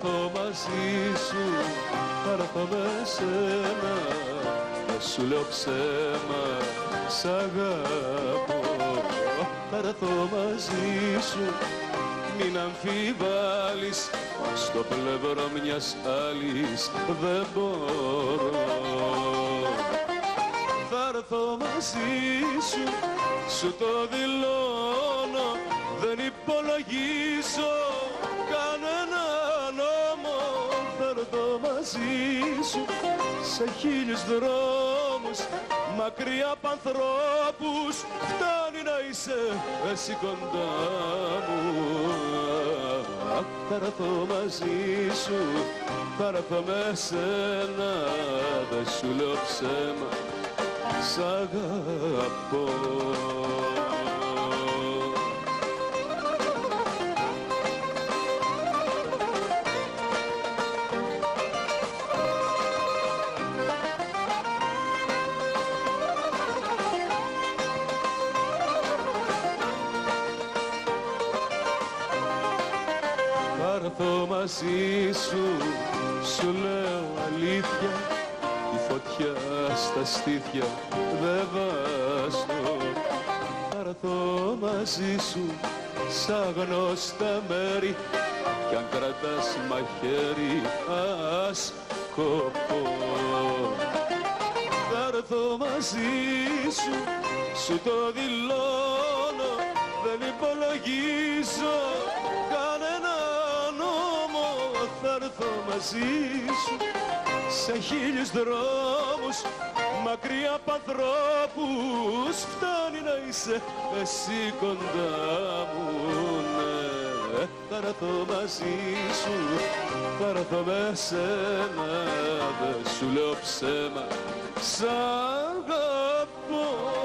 έρθω μαζί σου, θα έρθω με σένα, δεν σου λέω ψέμα, σ' αγαπώ. Θα έρθω μαζί σου, μην αμφιβάλλεις, στο πλευρό μιας άλλης δεν μπορώ. Θα έρθω μαζί σου, σου το δηλώνω, δεν υπολογίζω κανένα νόμο. Θα έρθω μαζί σου σε 1000 δρόμους, μακριά απ' ανθρώπους, φτάνει να είσαι εσύ κοντά μου. Θα έρθω μαζί σου, θα έρθω με σένα, δεν σου λέω ψέμα, σ' αγαπώ. Θα έρθω μαζί σου, σου λέω αλήθεια, τη φωτιά στα στήθια δεν βάζω. Θα έρθω μαζί σου σαν γνώστα μέρη, κι αν κρατάς μαχαίρι ας κοπώ. Θα έρθω μαζί σου, σου το δηλώνω, δεν υπολογίζω κανένα νόμο. Θα έρθω μαζί σου σε 1000 δρόμους, μακριά απ' ανθρώπους, φτάνει να είσαι εσύ κοντά μου, ναι. Θα έρθω μαζί σου, θα έρθω με σένα, δεν σου λέω ψέμα, σ' αγαπώ.